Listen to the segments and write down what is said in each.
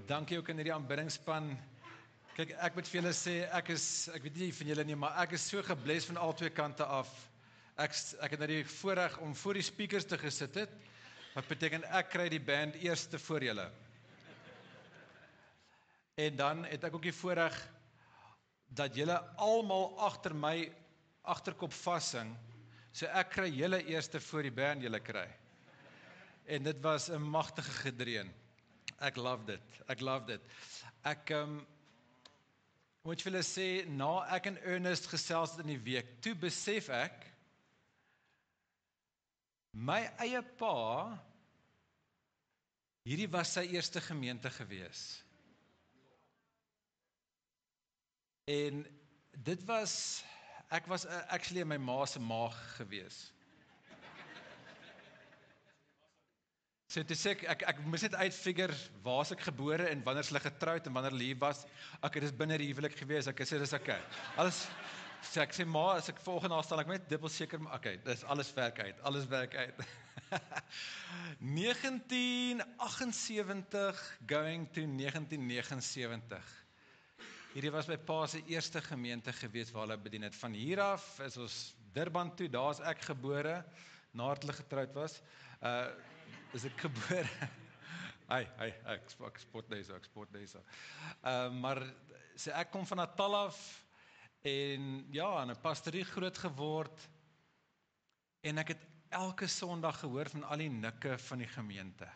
Dankie ook in hierdie aanbiddingspan. Kyk, ek moet vir julle sê, ek weet nie van julle nie, maar ek is so gebless van al twee kante af. Ek het nou die voorreg om voor die speakers te gesit het, wat beteken ek kry die band eerste voor julle. En dan het ek ook die voorreg dat julle almal agter my agterkop vassing, so ek kry julle eerste voor die band julle kry. En dit was 'n magtige gedreun. Ek love dit. Ek moet vir julle sê, na ek en Ernest gesels het in die week, toe besef ek, my eie pa, hierdie was sy eerste gemeente gewees. En dit was, ek was actually in my ma se maag gewees. So toe sê ek moes net uitfigure waar is ek gebore en wanneer is hulle getroud en wanneer hulle hier was. Okay, dis binne die huwelik gewees. Ek sê dis okay. Alles so ek sê ma, as ek volgende daar staan, ek net dubbel seker, okay, dis alles werk uit. 1978 going to 1979. Hierdie was my pa se eerste gemeente gewees waar hulle bedien het. Van hier af is ons Durban toe, daar is ek gebore, nadat hulle getroud was. Is ek gebore. Ek spot deze. Maar so ek kom van Natal af en ja, in 'n pastorie groot geword en ek het elke Sondag gehoor van al die nikke van die gemeente.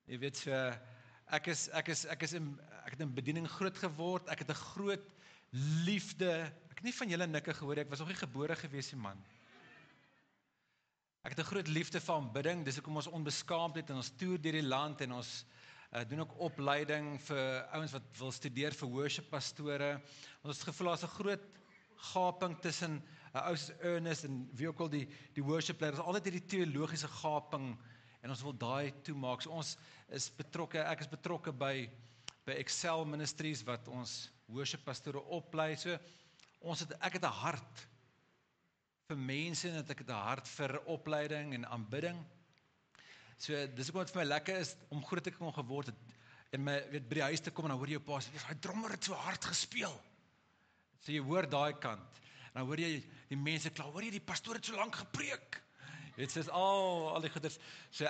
Jy weet so, ek het in bediening groot geword, ek het 'n groot liefde, ek het nie van julle nikke gehoor, ek was nog nie gebore gewees nie, man. Ek het 'n groot liefde vir aanbidding, dis hoekom ons onbeskaamd het en ons toer deur die land en ons doen ook opleiding vir ouens wat wil studeer vir worship pastore. Ons het gevoel daar's 'n groot gaping tussen ou soos Ernest en wie ook al die worship leiders, altyd hierdie teologiese gaping en ons wil daai toemaak. So ons is betrokke, ek is betrokke by Excel Ministries wat ons worship pastore oplei. So ek het 'n hart vir mense en ek het 'n hart vir opleiding en aanbidding. So dis ook wat vir my lekker is om groot te kon geword het en by die huis te kom en dan hoor jy jou pa sê, "Hy drummer het so hard gespeel." So jy hoor daai kant. En dan hoor jy die mense kla, "Hoor jy die pastoor het so lank gepreek." Dit is al die goeders. So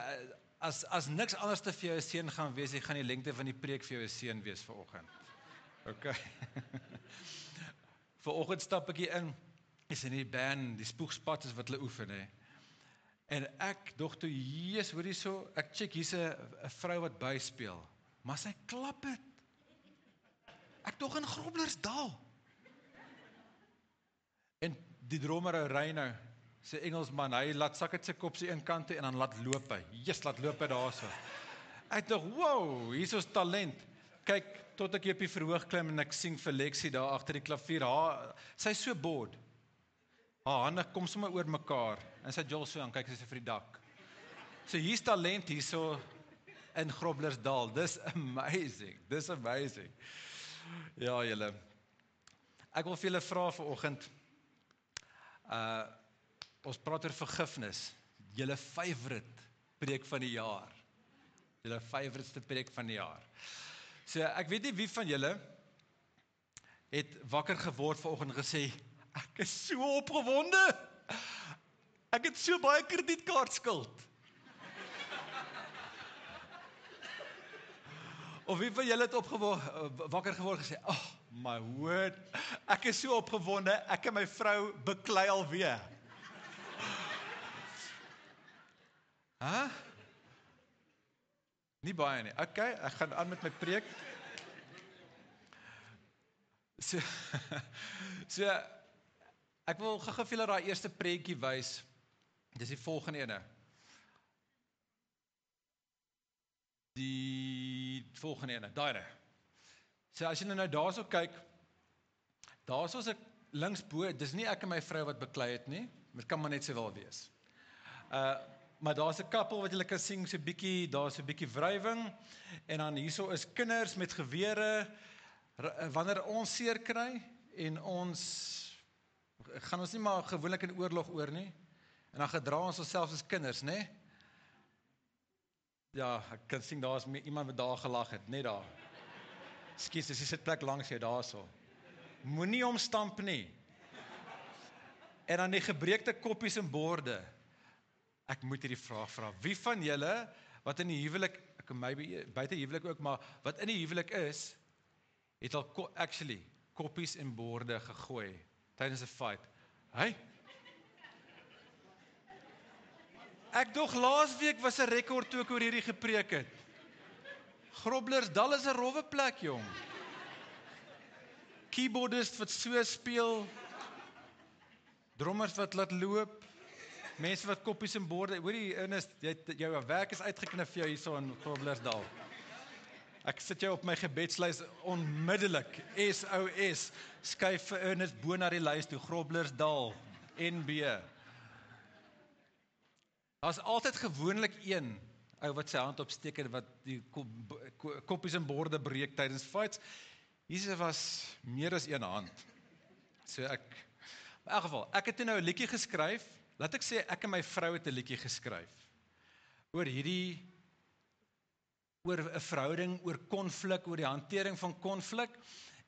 as niks anders te vir jou 'n seën gaan wees, jy gaan die lengte van die preek vir jou 'n seën wees vanoggend. Okay. Vanoggend stap ek hier in. Is in die band, die spoegspat is wat hulle oefen, hè. En ek dog toe, Jesus, hoor jy so, ek check hier's 'n vrou wat byspeel, maar sy klap het. Ek dog in Groblersdal. En die drummer ou ry nou, sy Engelsman, hy laat sak uit sy kop se een kant toe en dan laat loop hy. Jesus, laat loop hy daarso. Ek dog, wow, hier is ons talent. Kyk, tot ek hier op die verhoog klim en ek sing vir Lexie daar agter die klavier, sy is so bored. Haar hande kom sommer oor mekaar en sy jol so aan, kyk sy vir die dak. So hier's talent hierso in Groblersdal. Dis amazing. Ja, julle. Ek wil vir julle vra vanoggend. Ons praat oor vergifnis. Julle favourite preek van die jaar. Julle favouriteste preek van die jaar. So ek weet nie wie van julle het wakker geword vanoggend en gesê, ek is so opgewonde. Ek het so baie kredietkaartskuld. Of wie van julle het wakker geword en gesê, oh my word, ek is so opgewonde, ek en my vrou beklei alweer. Nie baie nie. Okay, ek gaan aan met my preek. So ek wil gou vir julle daai eerste prentjie wys. Dis die volgende ene. Daai ene. So as jy nou daarso kyk, daarso is ek links bo, dis nie ek en my vrou wat beklei het nie, dit kan maar net so wel wees. Maar daar's 'n koppel wat julle kan sien, so 'n bietjie, daar's 'n bietjie wrywing, en dan hierso is kinders met gewere, wanneer ons seer kry, en ons gaan ons nie maar gewoonlik in oorlog oor nie, en dan gedra ons onsself as kinders, né? Ja, ek kan sien daar is iemand wat daar gelag het, net daar. Skus, dis die sitplek langs jou daarso. Moenie hom stamp nie. En dan die gebreekte koppies en borde. Ek moet hierdie vraag vra. Wie van julle wat in die huwelik, ek maybe buite huwelik ook, maar wat in die huwelik is, het al actually koppies en borde gegooi tydens 'n fight? Hey. Ek dog laasweek was 'n rekord toe ek oor hierdie gepreek het. Groblersdal is 'n rowwe plek, jong. Keyboardist wat so speel, drummers wat laat loop, mense wat koppies en borde, hoorie Ernest, jou werk is uitgeknif vir jou hierso in Groblersdal. Ek sit jou op my gebedslys onmiddellik, SOS, skuif vir Ernest bo na die lys toe, Groblersdal, NB. Daar's altyd gewoonlik een ou wat sy hand opsteek en wat die koppies en borde breek tydens fights. Hier was meer as een hand. So in elk geval, ek het toe nou 'n liedjie geskryf. Laat ek sê ek en my vrou het 'n liedjie geskryf oor 'n verhouding, oor konflik, oor die hantering van konflik.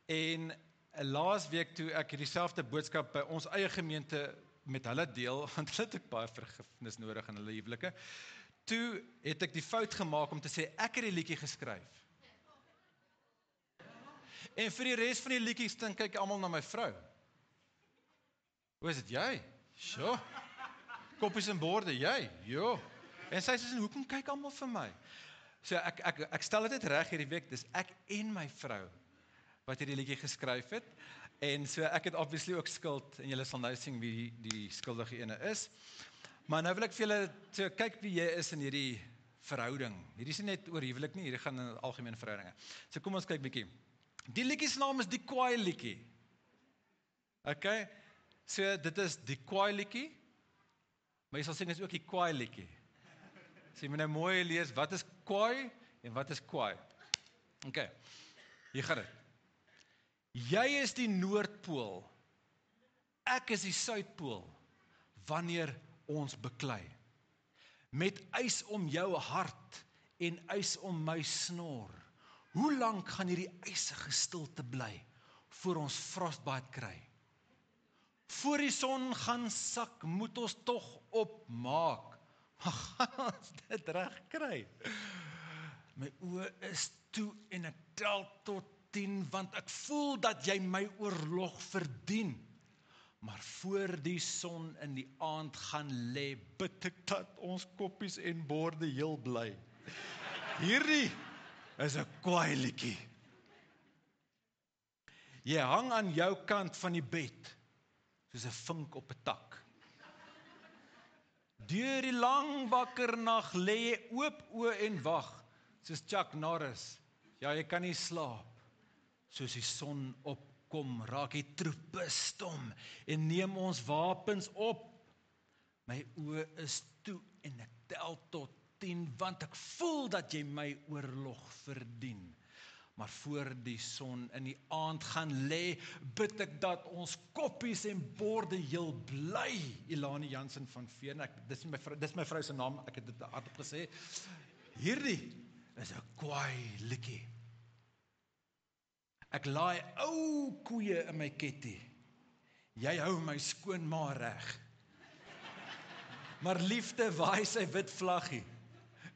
En laasweek toe ek dieselfde boodskap by ons eie gemeente met hulle deel, want hulle het ook baie vergifnis nodig in hulle huwelike. Toe het ek die fout gemaak om te sê ek het die liedjie geskryf. En vir die res van die liedjies dan kyk almal na my vrou. Hoe is dit jy? Sjoe. Koppies en borde, jy? Jo. En sy sê, hoekom kyk almal vir my? So ek stel dit reg hierdie week, dis ek en my vrou wat hierdie liedjie geskryf het. En so ek het obviously ook skuld en julle sal nou sien wie die skuldige ene is. Maar nou wil ek vir julle so kyk wie jy is in hierdie verhouding. Hierdie is nie net oor huwelik nie, hierdie gaan in algemene verhoudinge. So kom ons kyk bietjie. Die liedjie se naam is die kwaai liedjie. Okay? So dit is die kwaai liedjie. Maar jy sal sing is ook die kwaai liedjie. So jy moet nou mooi lees wat is kwaai en wat is kwaai. Okay. Hier gaan dit. Jy is die Noordpool. Ek is die Suidpool. Wanneer ons beklei. Met ys om jou hart en ys om my snor. Hoe lank gaan hierdie ysige stilte bly voor ons frostbite kry? Voor die son gaan sak, moet ons tog opmaak. Maar gaan ons dit reg kry? My oë is toe en ek tel tot 10, want ek voel dat jy my oorlog verdien. Maar voor die son in die aand gaan lê, bid ek dat ons koppies en borde heel bly. Hierdie is 'n kwaai liedjie. Jy hang aan jou kant van die bed, soos 'n vink op 'n tak. Deur die lang wakker nag lê jy oop oë en wag, soos Chuck Norris. Ja, jy kan nie slaap. Soos die son opkom, raak die troepe stom en neem ons wapens op. My oë is toe en ek tel tot 10, want ek voel dat jy my oorlog verdien. Maar voor die son in die aand gaan lê, bid ek dat ons koppies en borde heel bly. Elani Jansen van Veen, dis my vrou se naam, ek het dit hardop gesê. Hierdie is 'n kwaai liedjie. Ek laai ou koeie in my ketty. Jy hou my skoonma reg. Maar liefde waai sy wit vlaggie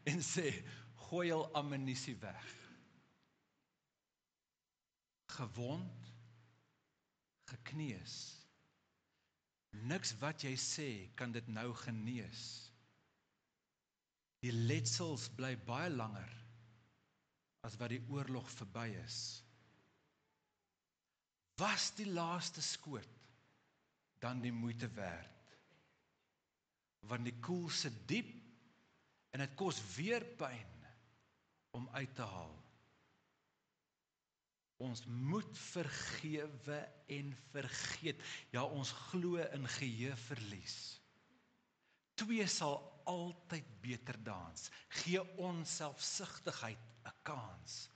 en sê, gooi al ammunisie weg. Gewond, gekneus. Niks wat jy sê kan dit nou genees. Die letsels bly baie langer as wat die oorlog verby is. Was die laaste skoot dan die moeite werd? Want die koel sit diep en dit kos weer pyn om uit te haal. Ons moet vergewe en vergeet. Ja, ons glo in geheueverlies. 2 sal altyd beter dans. Gee onselfsugtigheid 'n kans.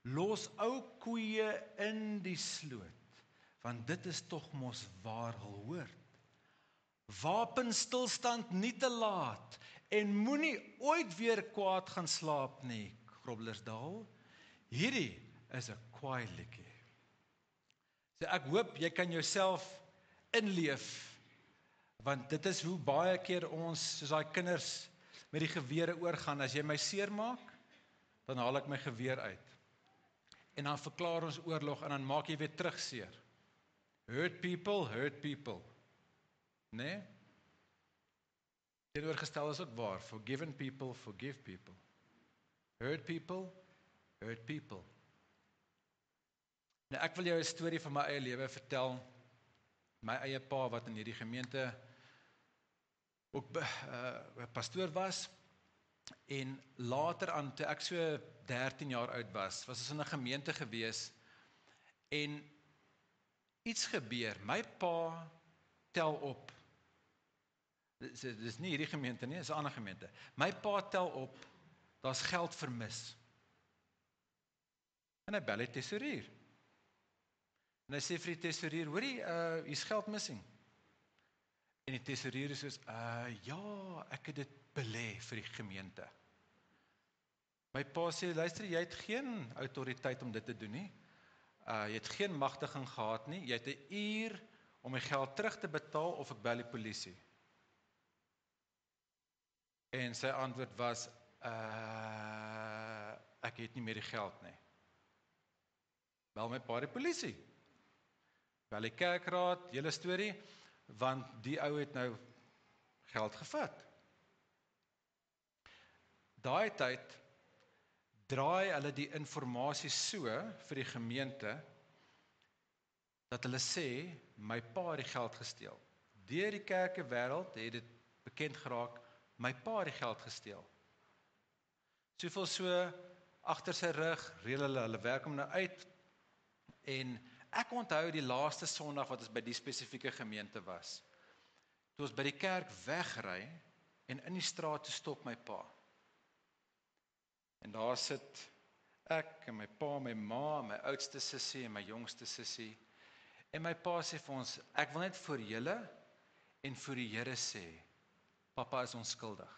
Los ou koeie in die sloot, want dit is tog mos waar hul hoort. Wapenstilstand nie te laat En moenie ooit weer kwaad gaan slaap nie, Groblersdal. Hierdie is 'n kwaai liedjie. So ek hoop jy kan jouself inleef, want dit is hoe baie keer ons, soos daai kinders met die gewere oorgaan. As jy my seermaak, dan haal ek my geweer uit. En dan verklaar ons oorlog en dan maak jy weer terug seer. Hurt people. Nee? Teenoorgestel is ook waar. Forgiven people, forgive people. Hurt people. Nou ek wil jou 'n storie van my eie lewe vertel. My eie pa wat in hierdie gemeente ook pastoor was. En later aan, toe ek so 13 jaar oud was ons in 'n gemeente gewees en iets gebeur. My pa tel op. Dis nie hierdie gemeente nie, dis 'n ander gemeente. My pa tel op, daar's geld vermis. En hy bel die tesourier. En hy sê vir die tesourier, hoorie, hier's geld missing. En die tesourier is soos, ja, ek het dit belê vir die gemeente. My pa sê, luister, jy het geen autoriteit om dit te doen nie. Jy het geen magtiging gehad nie. Jy het 'n uur om my geld terug te betaal of ek bel die polisie. En sy antwoord was, ek het nie meer die geld nie. Bel my pa die polisie. Bel die kerkraad, hele storie, want die ou het nou geld gevat. Daai tyd draai hulle die inligting so vir die gemeente, dat hulle sê, my pa het die geld gesteel. Deur die kerkewêreld het dit bekend geraak, my pa het die geld gesteel. Soveel so, agter sy rug, reël hulle werk hom nou uit, en ek onthou die laaste Sondag wat ons by die spesifieke gemeente was. Toe ons by die kerk wegry, en in die straat toe stop my pa. En daar sit ek, en my pa, my ma, my oudste sussie, en my jongste sussie, en my pa sê vir ons, ek wil net vir julle, en vir die Here sê, Papa is onskuldig.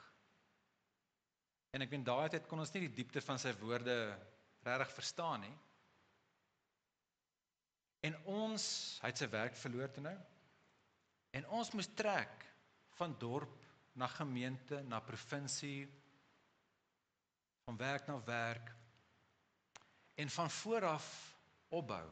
En ek weet daai tyd kon ons nie die diepte van sy woorde regtig verstaan nie. En ons, hy het sy werk verloor toe nou, en ons moes trek van dorp na gemeente, na provinsie, van werk na werk, en van vooraf opbou.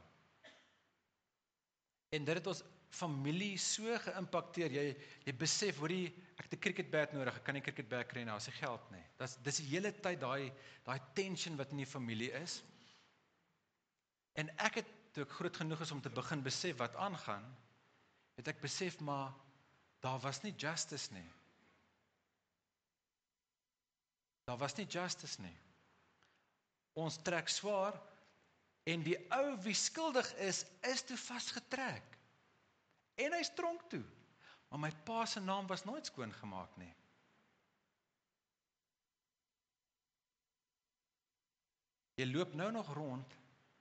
En dit het ons familie so geïmpakteer, jy besef, hoorie, ek het 'n cricketbat nodig, ek kan nie cricketbat kry nou, as ek geld nie. Dis die hele tyd daai tension wat in die familie is. En ek het, toe ek groot genoeg is om te begin besef wat aangaan, het ek besef, maar daar was nie justice nie. Daar was nie justice nie. Ons trek swaar, en die ou wie skuldig is toe vasgetrek. En hy is tronk toe. Maar my pa se naam was nooit skoon gemaak nie. Jy loop nou nog rond,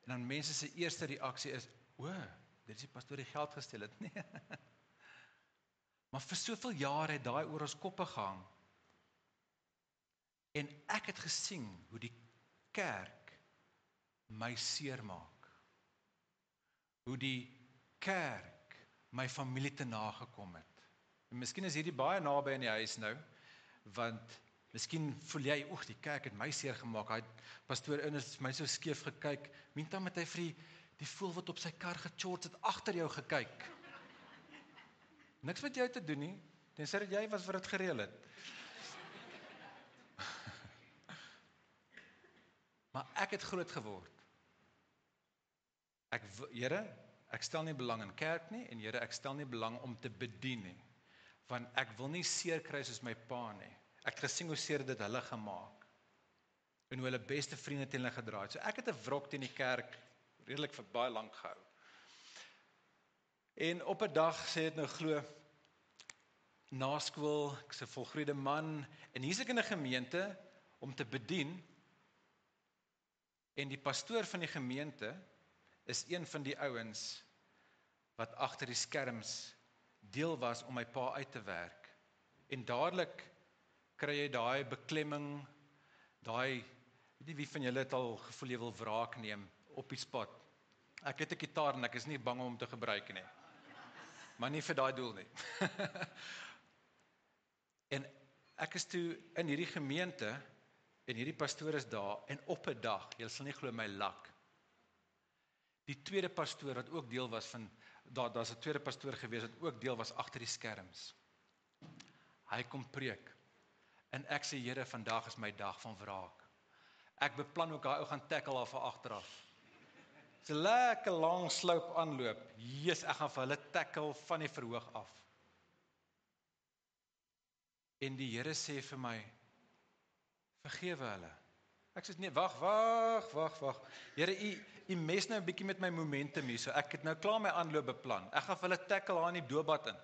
en dan mense se eerste reaksie is, dit is die pastoor die geld gesteel het. Nee. Maar vir soveel jare het daai oor ons koppe gehang. En ek het gesien hoe die kerk my seermaak. Hoe die kerk my familie te nagekom het. En miskien is hierdie baie naby in die huis nou, want miskien voel jy, die kerk het my seer gemaak. Hy pastoor Ernest het my so skeef gekyk. Meantime het hy vir die voël wat op sy kar gechort het, agter jou gekyk. Niks met jou te doen nie, tensy dat jy was wat dit gereël het. Maar ek het groot geword. Here, ek stel nie belang in kerk nie, en Here, ek stel nie belang om te bedien nie, want ek wil nie seer kry soos my pa nie. Ek het gesien hoe seer dit hulle gemaak, en hoe hulle beste vriende teen hulle gedraai het. So ek het 'n wrok teen die kerk, redelik vir baie lank gehou. En op 'n dag sê dit nou glo, na skool, ek's 'n volgroeide man, en hier's ek in 'n gemeente om te bedien, en die pastoor van die gemeente is een van die ouens wat agter die skerms deel was om my pa uit te werk. En dadelik kry jy daai beklemming, weet nie wie van julle het al gevoel jy wil wraak neem op die spot. Ek het 'n gitaar en ek is nie bang om te gebruik nie. Maar nie vir daai doel nie. En ek is toe in hierdie gemeente, en hierdie pastoor is daar, en op 'n dag, julle sal nie glo my lak, die tweede pastoor wat ook deel was van, daar's 'n tweede pastoor gewees wat ook deel was agter die skerms. Hy kom preek, en ek sê, Here, vandag is my dag van wraak. Ek beplan ook hy ou gaan tackle af agteraf. Dis 'n lekker lang sloop aanloop. Jesus, ek gaan vir hulle tackle van die verhoog af. En die Here sê vir my, vergewe hulle. Ek sê, nee, wag. Here, u mes nou 'n bietjie met my momentum hier, so ek het nou klaar my aanloop beplan. Ek gaan vir hulle tackle daar in die doopbad in.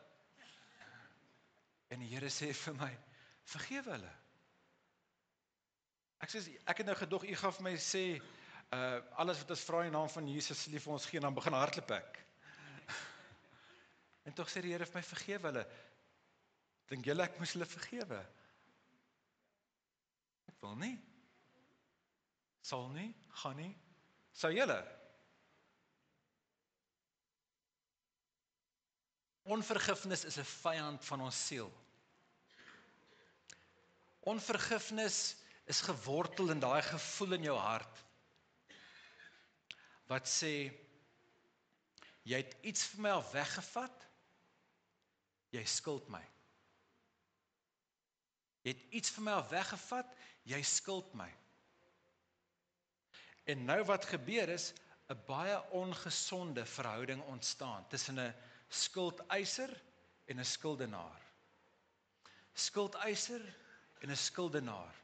En die Here sê vir my, vergewe hulle. Ek sê, ek het nou gedog, u gaan vir my sê, alles wat ons vra in die naam van Jesus sal vir ons gee, en dan begin hardloop ek. En tog sê die Here vir my, vergewe hulle. Dink julle ek moes hulle vergewe? Ek wil nie. Sal nie, gaan nie. Sou julle? Onvergifnis is 'n vyand van ons siel. Onvergifnis is gewortel in daai gevoel in jou hart, wat sê, jy het iets vir my al weggevat, jy skuld my. Jy het iets vir my al weggevat, jy skuld my. En nou wat gebeur is, 'n baie ongesonde verhouding ontstaan tussen 'n skuldeiser en 'n skuldenaar. Skuldeiser en 'n skuldenaar.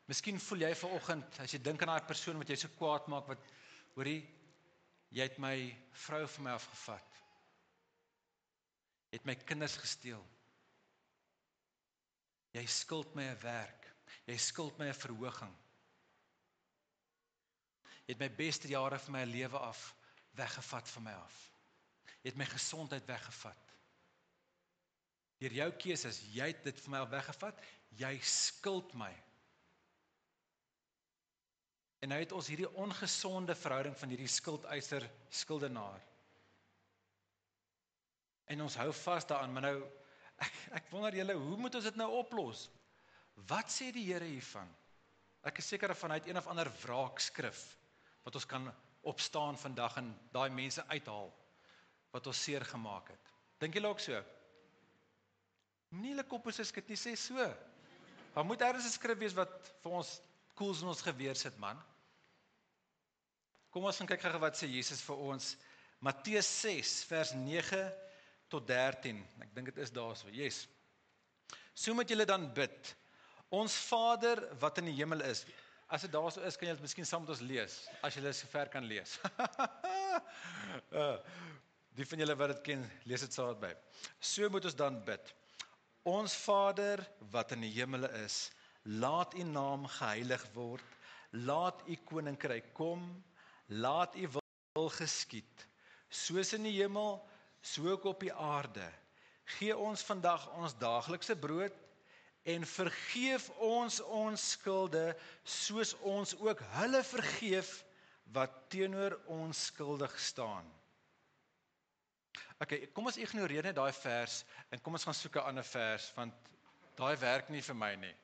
Miskien voel jy vanoggend, as jy dink aan daai persoon wat jy so kwaad maak, wat, hoorie, jy het my vrou van my afgevat. Jy het my kinders gesteel. Jy skuld my 'n werk. Jy skuld my 'n verhoging. Jy het my beste jare van my lewe af weggevat van my af. Jy het my gesondheid weggevat. Deur jou keuses, jy het dit vir my al weggevat, jy skuld my. En nou het ons hierdie ongesonde verhouding van hierdie skuldeiser, skuldenaar. En ons hou vas daaraan, maar nou, ek wonder julle, hoe moet ons dit nou oplos? Wat sê die Here hiervan? Ek is seker van hy het een of ander wraakskrif, wat ons kan opstaan vandag en daai mense uithaal, wat ons seer gemaak het. Dink julle ook so? Nie hulle koppe se skit nie, sê so. Daar moet ergens 'n skrif wees wat vir ons koels in ons geweer sit, man. Kom ons gaan kyk gou wat sê Jesus vir ons. Matteus 6 vers 9 tot 13. Ek dink dit is daar so. Yes. So moet julle dan bid. Ons Vader wat in die hemel is. As dit daar so is, kan jy dit miskien saam met ons lees, as jy dit sover kan lees. Die van julle wat dit ken, lees dit saam by. So moet ons dan bid. Ons Vader wat in die hemel is, laat u naam geheilig word, laat u koninkryk kom, laat u wil geskied, soos in die hemel, so ook op die aarde. Gee ons vandag ons daaglikse brood, en vergeef ons skulde, soos ons ook hulle vergeef, wat teenoor ons skuldig staan. Okay, kom ons ignoreer net daai vers, en kom ons gaan soek 'n ander vers, want daai werk nie vir my nie.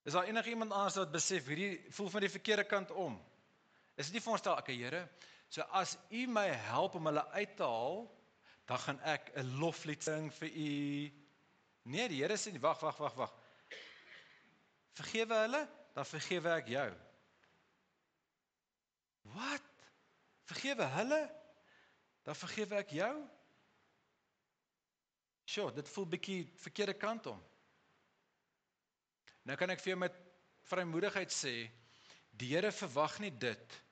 Is daar enigiemand anders wat besef, hierdie voel van die verkeerde kant om? Is dit nie vir ons stel, okay Here, so as u my help om hulle uit te haal, dan gaan ek 'n loflied sing vir u. Nee, die Here sê nie, wag. Vergewe hulle, dan vergewe ek jou. Wat? Vergewe hulle, dan vergewe ek jou? Sjoe, dit voel bietjie verkeerde kant om. Nou kan ek vir jou met vrymoedigheid sê, die Here verwag nie dit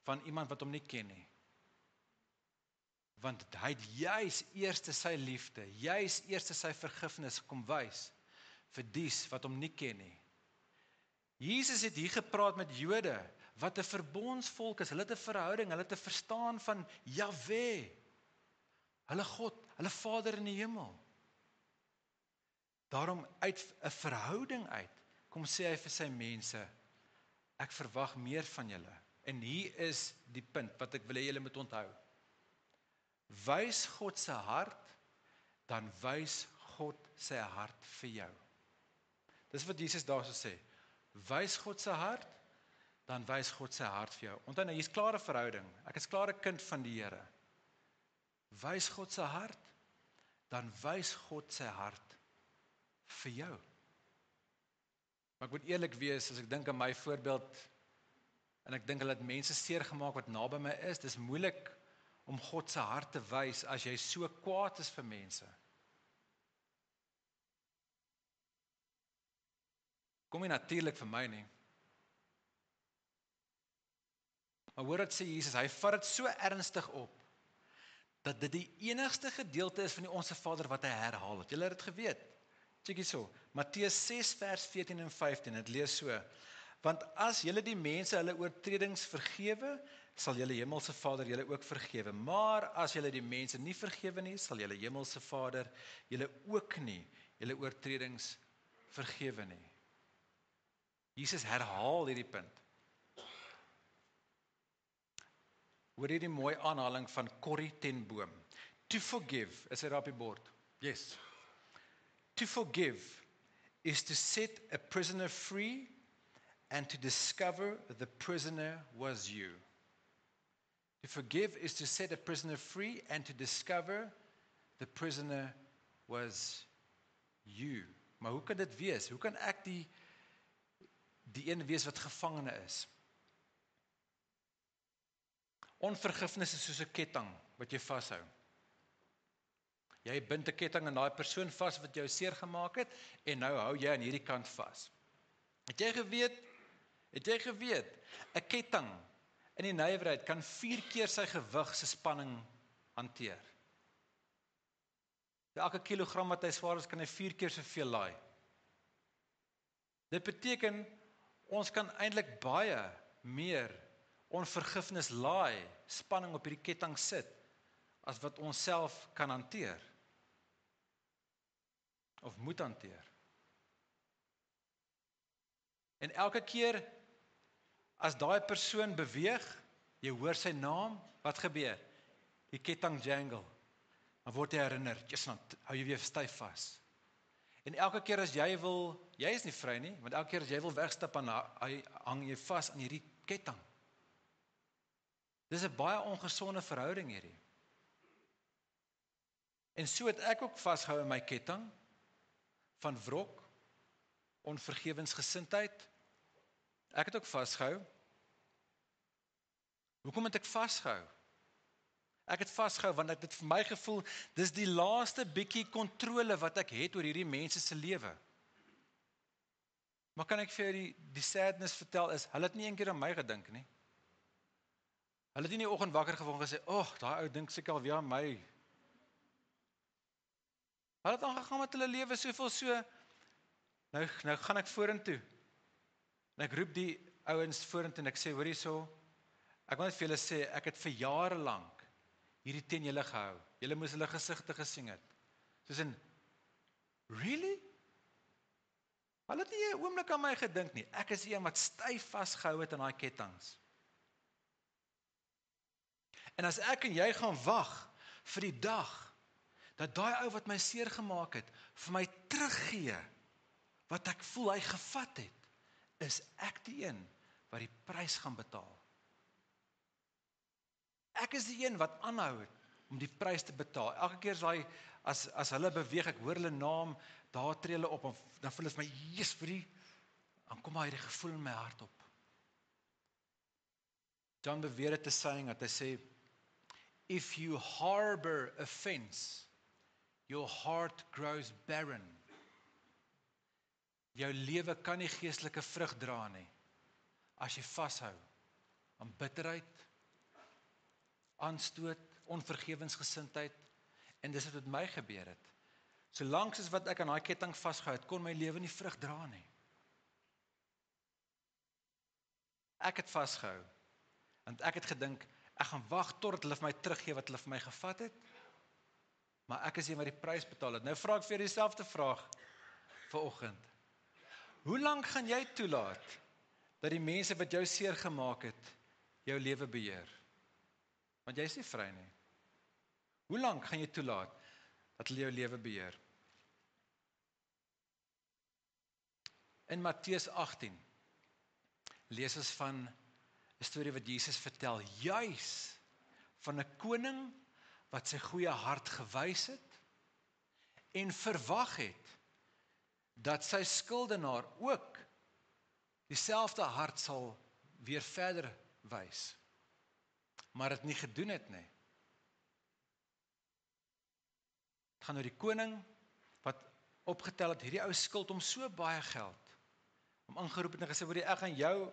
van iemand wat hom nie ken nie. Want hy het juis eerste sy liefde, juis eerste sy vergifnis kom wys vir dies wat hom nie ken nie. Jesus het hier gepraat met Jode, wat 'n verbondsvolk is, hulle het 'n verhouding, hulle het 'n verstaan van Jahwe, hulle God, hulle Vader in die hemel. Daarom uit 'n verhouding uit, kom sê hy vir sy mense, ek verwag meer van julle. En hier is die punt wat ek wil hê julle moet onthou. Wys God se hart, dan wys God sy hart vir jou. Dis wat Jesus daarso sê. Wys God se hart, dan wys God sy hart vir jou. Onthou nou, hier's klare verhouding. Ek is klare kind van die Here. Wys God se hart, dan wys God sy hart vir jou. Maar ek moet eerlik wees, as ek dink aan my voorbeeld, en ek dink hulle het mense seer gemaak wat naby my is, dis moeilik om God se hart te wys as jy so kwaad is vir mense. Kom nie natuurlik vir my nie. Maar hoor wat sê Jesus, hy vat dit so ernstig op, dat dit die enigste gedeelte is van die Onse Vader wat hy herhaal het. Julle het dit geweet. Check hierso, Matteus 6 vers 14 en 15, dit lees so, want as julle die mense hulle oortredings vergewe, sal julle hemelse Vader julle ook vergewe. Maar as julle die mense nie vergewe nie, sal julle hemelse Vader julle ook nie julle oortredings vergewe nie. Jesus herhaal hierdie punt. Hoor hierdie mooi aanhaling van Corrie ten Boom. To forgive, is dit op die bord? Yes. To forgive is to set a prisoner free and to discover the prisoner was you. To forgive is to set a prisoner free and to discover the prisoner was you. Maar hoe kan dit wees? Hoe kan ek die een wees wat gevangene is? Onvergifnis is soos 'n ketting wat jy vashou. Jy bind 'n ketting aan daai persoon vas wat jou seer gemaak het en nou hou jy aan hierdie kant vas. Het jy geweet, 'n ketting in die nywerheid kan 4 keer sy gewig se spanning hanteer. Vir elke kilogram wat hy swaar is, kan hy 4 keer soveel laai. Dit beteken ons kan eintlik baie meer onvergifnis laai, spanning op hierdie ketting sit, as wat ons self kan hanteer. Of moet hanteer. En elke keer, as daai persoon beweeg, jy hoor sy naam, wat gebeur? Die ketting jangle. Dan word jy herinner, dan hou jy weer styf vas. En elke keer as jy is nie vry nie, want elke keer as jy wil wegstap, dan hang jy vas aan hierdie ketting. Dis 'n baie ongesonde verhouding hierdie. En so het ek ook vasgehou in my ketting van wrok, onvergewensgesindheid. Ek het ook vasgehou. Hoekom het ek vasgehou? Ek het vasgehou want ek het vir my gevoel, dis die laaste bietjie kontrole wat ek het oor hierdie mense se lewe. Maar kan ek vir jou die sadness vertel is, hulle het nie eendag aan my gedink nie. Hulle het nie in die oggend wakker geword en gesê, daai ou dink seker al weer aan my. Hulle het aangegaan met hulle lewe soveel so, nou gaan ek vorentoe. En ek roep die ouens vorentoe en ek sê, hoor hierso, ek wil net vir julle sê, ek het vir jare lank hierdie teen julle gehou. Julle moes hulle gesigte gesien het. Soos in, really? Hulle het nie 'n oomblik aan my gedink nie. Ek is die een wat styf vasgehou het aan daai kettinge. En as ek en jy gaan wag vir die dag, dat daai ou wat my seer gemaak het, vir my teruggee, wat ek voel hy gevat het, is ek die een wat die prys gaan betaal. Ek is die een wat aanhou om die prys te betaal. Elke keer as hulle beweeg, ek hoor hulle naam, daar tree hulle op, dan voel dit my, yes, dan kom hierdie gevoel in my hart op. John Bevere het 'n saying dat hy sê, if you harbor offense, your heart grows barren. Jou lewe kan nie geestelike vrug dra nie, as jy vashou aan bitterheid, aanstoot, onvergewensgesindheid, en dis wat met my gebeur het. Solank as wat ek aan daai ketting vasgehou het, kon my lewe nie vrug dra nie. Ek het vasgehou, want ek het gedink, ek gaan wag totdat hulle vir my teruggee wat hulle vir my gevat het, maar ek is die wat die prys betaal het. Nou vra ek vir dieselfde vraag, vanoggend. Hoe lank gaan jy toelaat dat die mense wat jou seer gemaak het, jou lewe beheer? Want jy is nie vry nie. Hoe lank gaan jy toelaat dat hulle jou lewe beheer? In Matteus 18 lees ons van 'n storie wat Jesus vertel, juis van 'n koning wat sy goeie hart gewys het en verwag het dat sy skuldenaar ook dieselfde hart sal weer verder wys, maar dit nie gedoen het nie. Het gaan oor die koning wat opgetel het, hierdie ou skuld hom so baie geld, om aangeroep het en gesê, hoor jy, ek gaan jou,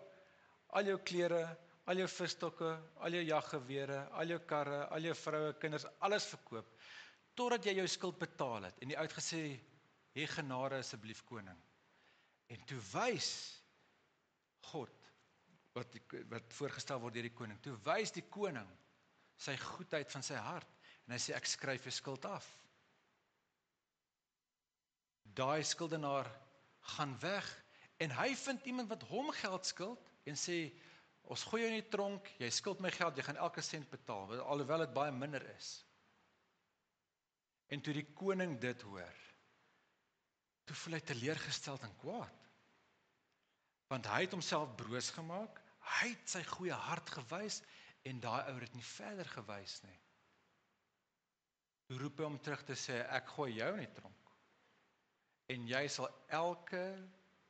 al jou klere, al jou visstokke, al jou jaggewere, al jou karre, al jou vroue, kinders, alles verkoop, totdat jy jou skuld betaal het. En die ou het gesê, hê genade asseblief koning. En toe wys God, wat voorgestel word deur die koning, toe wys die koning sy goedheid van sy hart, en hy sê, ek skryf jou skuld af. Daai skuldenaar gaan weg, en hy vind iemand wat hom geld skuld, en sê, ons gooi jou in die tronk, jy skuld my geld, jy gaan elke sent betaal, alhoewel dit baie minder is. En toe die koning dit hoor, toe voel hy teleurgesteld en kwaad. Want hy het homself broos gemaak, hy het sy goeie hart gewys, en daai ou het nie verder gewys nie. Toe roep hy hom terug te sê, ek gooi jou in die tronk, en jy sal elke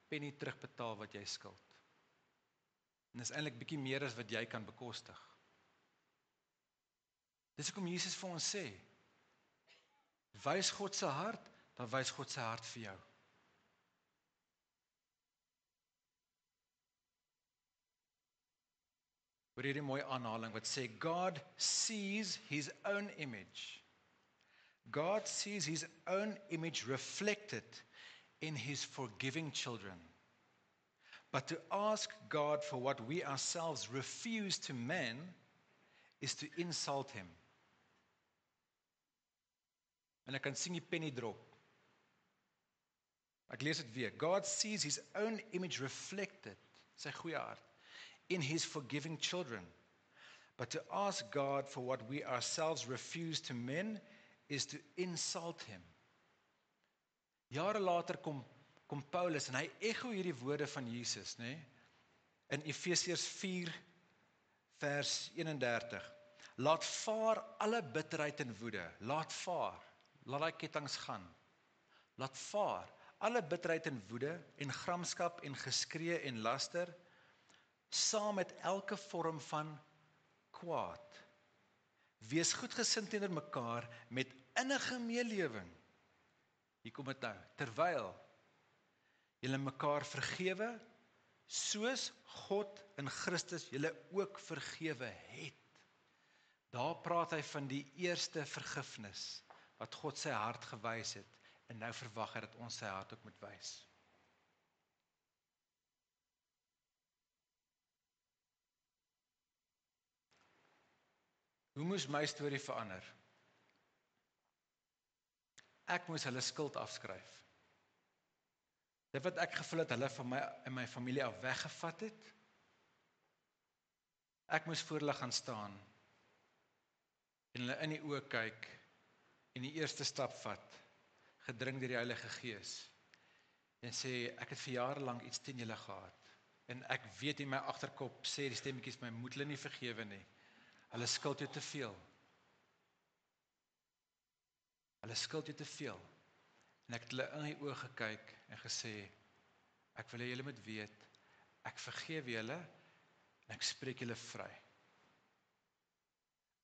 penny terugbetaal wat jy skuld. En dis eintlik bietjie meer as wat jy kan bekostig. Dis hoekom Jesus vir ons sê, wys God se hart, dan wys God se hart vir jou. Hoor hierdie mooi aanhaling wat sê, God sees his own image. God sees his own image reflected in his forgiving children. But to ask God for what we ourselves refuse to men is to insult him. En ek kan sien die penny drop. Ek lees dit weer. God sees his own image reflected, sy goeie hart, in his forgiving children. But to ask God for what we ourselves refuse to men is to insult him. Jare later kom Paulus en hy echo hierdie woorde van Jesus, nê? In Efesiërs 4 vers 31. Laat vaar alle bitterheid en woede. Laat vaar. Laat daai kettinge gaan. Laat vaar alle bitterheid en woede en gramskap en geskree en laster, saam met elke vorm van kwaad. Wees goedgesind teenoor mekaar met innige meelewing. Hier kom dit nou. Terwyl julle mekaar vergewe, soos God in Christus julle ook vergewe het. Daar praat hy van die eerste vergifnis, wat God sy hart gewys het, en nou verwag hy dat ons sy hart ook moet wys. Hoe moes my storie verander? Ek moes hulle skuld afskryf. Dit wat ek gevoel het, hulle van my en my familie af weggevat het, ek moes voor hulle gaan staan, en hulle in die oë kyk, en die eerste stap vat, gedring deur die Heilige Gees, en sê, ek het vir jare lank iets teen julle gehad, en ek weet in my agterkop, sê die stemmetjies, my moet hulle nie vergewe nie, hulle skuld jou te veel. Hulle skuld jou te veel. En ek het hulle in die oë gekyk en gesê, ek wil hê julle moet weet, ek vergewe julle en ek spreek julle vry.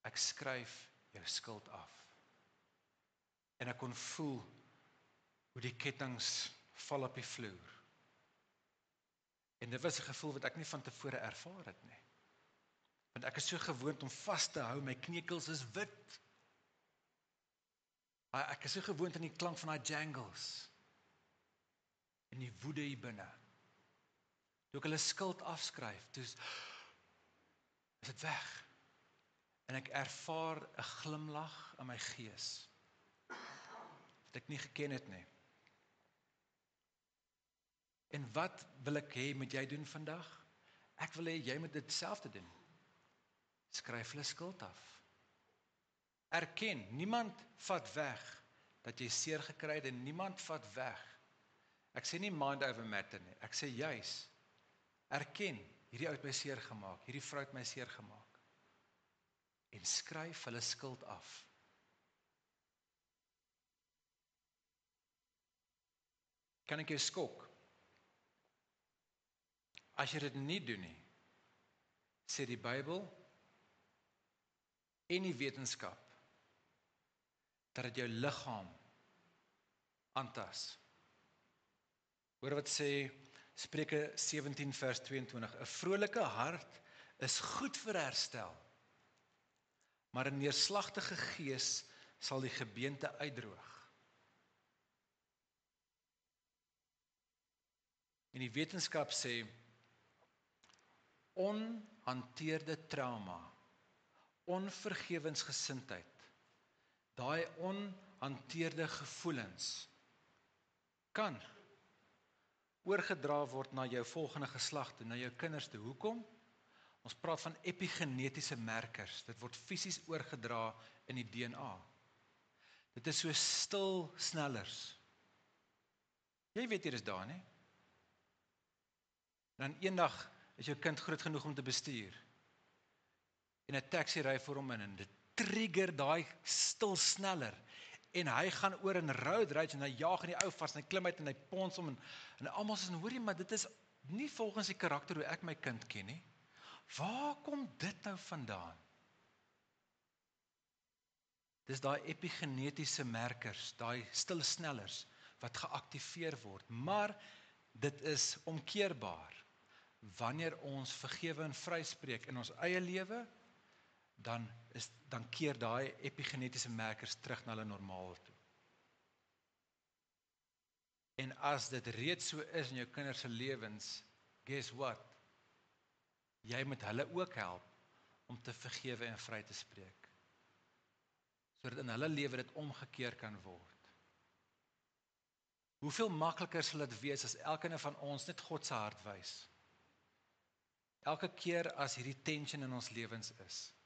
Ek skryf jou skuld af. En ek kon voel hoe die kettinge val op die vloer. En dit was 'n gevoel wat ek nie van tevore ervaar het nie. Want ek is so gewoond om vas te hou, my kneukels is wit. Ek is so gewoond aan die klank van daai jangles. En die woede hier binne. Toe ek hulle skuld afskryf, toe is dit weg. En ek ervaar 'n glimlag in my gees. Wat ek nie geken het nie. En wat wil ek hê moet jy doen vandag? Ek wil hê jy moet dit self doen. Skryf hulle skuld af. Erken, niemand vat weg dat jy seer gekry het en niemand vat weg. Ek sê nie mind over matter nie. Ek sê juis, erken, hierdie ou het my seer gemaak, hierdie vrou het my seer gemaak. En skryf hulle skuld af. Kan ek jou skok? As jy dit nie doen nie, sê die Bybel en die wetenskap dat dit jou liggaam aantas. Hoor wat sê Spreuke 17 vers 22. 'n Vrolike hart is goed vir herstel, maar 'n neerslagtige gees sal die gebeente uitdroog. En die wetenskap sê onhanteerde trauma, onvergewensgesindheid, daai onhanteerde gevoelens kan oorgedra word na jou volgende geslagte, na jou kinders toe. Hoekom? Ons praat van epigenetiese merkers. Dit word fisies oorgedra in die DNA. Dit is so stil snellers. Jy weet hier is daar, nie? En dan eendag is jou kind groot genoeg om te bestuur. En 'n taxi ry voor hom in en dit trigger daai stil sneller. En hy gaan oor in road rage en hy jaag in die ou vas en hy klim uit en hy pons hom en almal sê, hoorie, maar dit is nie volgens die karakter hoe ek my kind ken nie. Waar kom dit nou vandaan? Dis daai epigenetiese merkers, daai stil snellers wat geaktiveer word, maar dit is omkeerbaar. Wanneer ons vergewe en vryspreek in ons eie lewe, dan keer daai epigenetiese merkers terug na hulle normaal toe. En as dit reeds so is in jou kinders se lewens, guess what? Jy moet hulle ook help om te vergewe en vry te spreek. Sodat in hulle lewe dit omgekeer kan word. Hoeveel makliker sal dit wees as elkeen van ons net God se hart wys? Elke keer as hierdie tension in ons lewens is.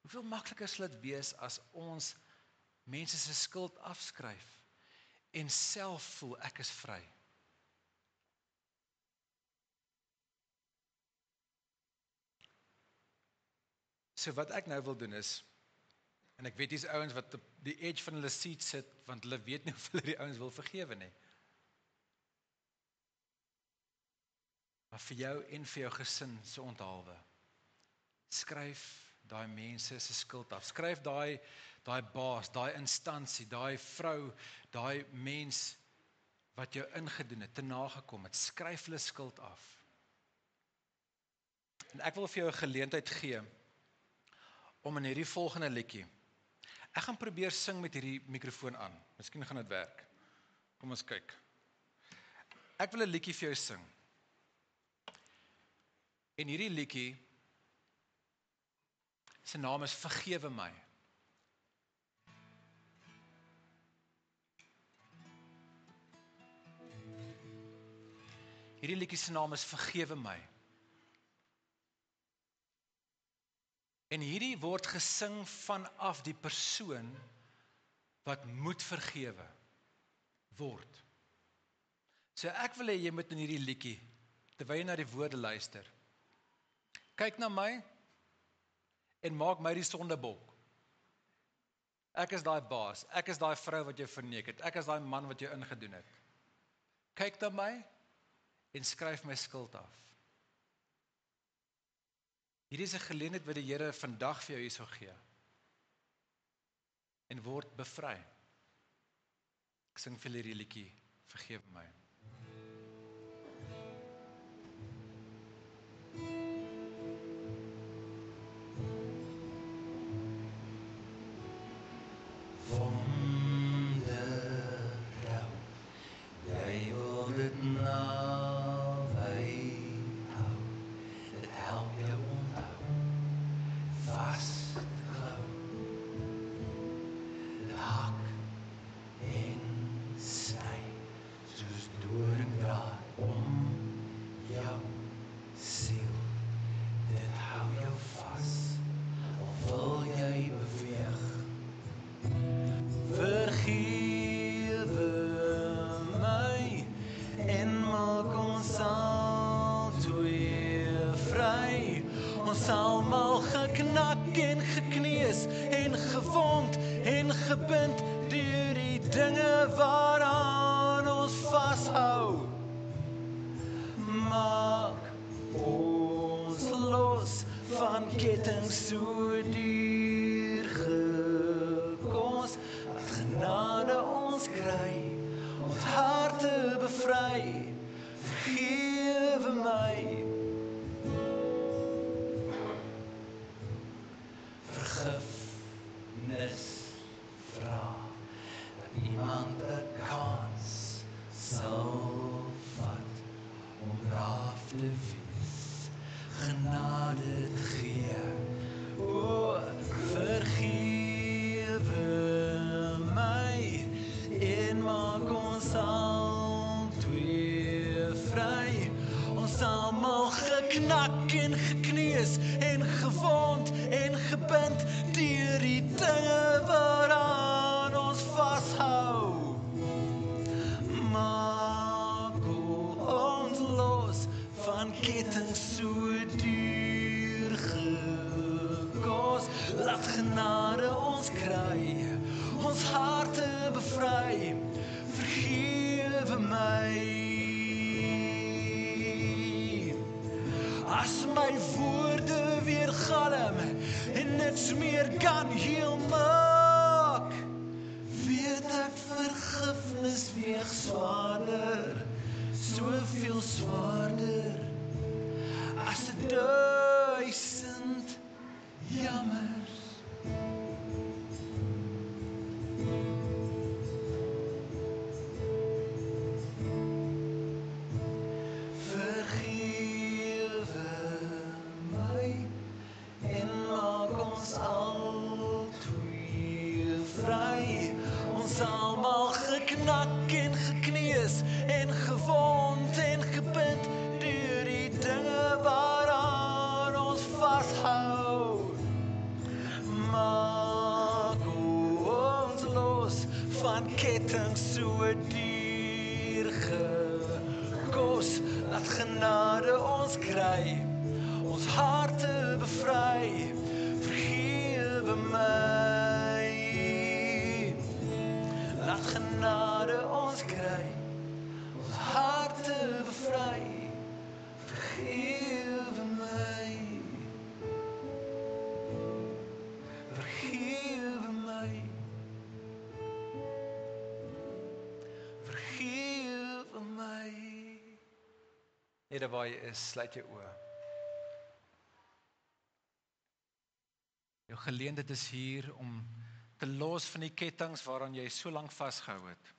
Hoeveel makliker sal dit wees as ons mense se skuld afskryf en self voel ek is vry. So wat ek nou wil doen is, en ek weet dis ouens wat op die edge van hulle seat sit, want hulle weet nie of hulle die ouens wil vergewe nie. Maar vir jou en vir jou gesin se onthaalwe, skryf daai mense se skuld af. Skryf daai baas, daai instansie, daai vrou, daai mens wat jou ingedoen het, te nagekom het. Skryf hulle skuld af. En ek wil vir jou 'n geleentheid gee om in hierdie volgende liedjie. Ek gaan probeer sing met hierdie mikrofoon aan. Miskien gaan dit werk. Kom ons kyk. Ek wil 'n liedjie vir jou sing. En hierdie liedjie se naam is Vergewe my. Hierdie liedjie se naam is Vergewe my. En hierdie word gesing vanaf die persoon wat moet vergewe word. So ek wil hê jy moet in hierdie liedjie, terwyl jy na die woorde luister, kyk na my en maak my die sondebok. Ek is daai baas, ek is daai vrou wat jou verneek het, ek is daai man wat jou ingedoen het. Kyk na my en skryf my skuld af. Hierdie is 'n geleentheid wat die Here vandag vir jou hierso gee. En word bevry. Ek sing vir hierdie liedjie, Vergewe my. Wondervrou, jy wil dit naby hou. Dit help jou onthou, vasgehou. Dit hak en sny, soos doringdraad om deur die dinge waaraan ons vashou. Maak ons los van kettinge so duur gekos, dat genade ons kry, ons harte bevry. Vergewe my, vergifnis vra, dat iemand 'n kans sal vat om braaf te wees, genade te gee. O, vergewe my en maak ons al twee vry. Ons almal geknak en gekneus en gewond en gebind deur die dinge waaraan ons vashou. Maak ons los van kettinge so duur gekos, laat genade ons kry, ons harte bevry. Vergewe my. As my woorde weer galm en niks meer kan heel maak, weet ek vergifnis weeg swaarder, soveel swaarder, as 1000 jammers. Vergewe my en maak ons al twee vry. Ons almal geknak en gekneus en gewond en gebind deur die dinge waaraan ons vashou. Maak ons los van kettinge so duur gekos, laat genade ons kry, ons harte bevry. Vergewe my. Laat genade ons kry, ons harte bevry. Vergewe my. Vergewe my. Vergewe my. Here waar jy is, sluit jou oë. Jou geleentheid is hier om te los van die kettinge waaraan jy so lank vasgehou het.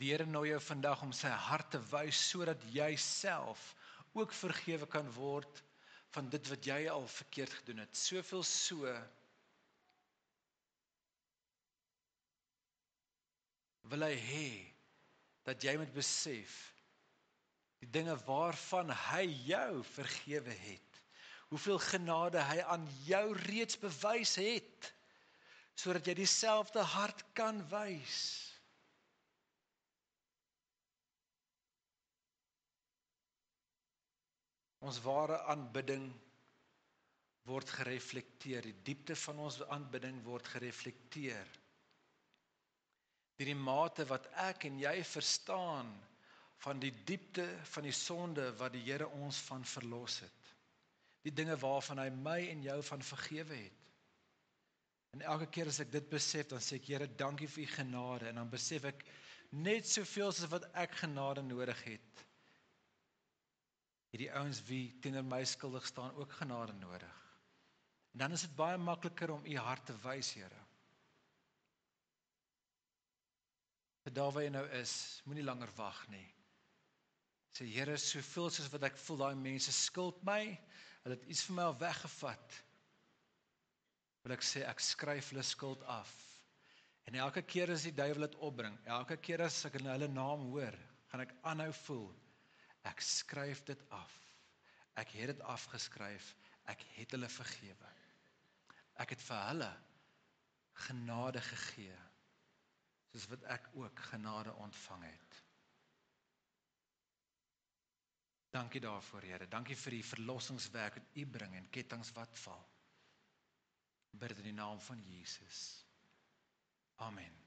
Die Here nooi jou vandag om sy hart te wys, sodat jy self ook vergewe kan word van dit wat jy al verkeerd gedoen het. Soveel so, wil hy hê, dat jy moet besef, die dinge waarvan hy jou vergewe het, hoeveel genade hy aan jou reeds bewys het, sodat jy dieselfde hart kan wys. Ons ware aanbidding word gereflekteer, die diepte van ons aanbidding word gereflekteer. Die mate wat ek en jy verstaan van die diepte van die sonde wat die Here ons van verlos het. Die dinge waarvan hy my en jou van vergewe het. En elke keer as ek dit besef, dan sê ek, Here, dankie vir u genade, en dan besef ek net soveel as wat ek genade nodig het. Hierdie ouens wie teenoor my skuldig staan, ook genade nodig. En dan is dit baie makliker om u hart te wys, Here. Daar waar jy nou is, moenie langer wag nie. Sê, Here, soveel soos wat ek voel, daai mense skuld my, hulle het iets van my al weggevat. Wil ek sê, ek skryf hulle skuld af. En elke keer as die duiwel dit opbring, elke keer as ek hulle naam hoor, gaan ek aanhou voel, ek skryf dit af. Ek het dit afgeskryf, ek het hulle vergewe. Ek het vir hulle genade gegee, soos wat ek ook genade ontvang het. Dankie daarvoor, Here. Dankie vir die verlossingswerk wat u bring en kettinge wat val. Bid in die naam van Jesus. Amen.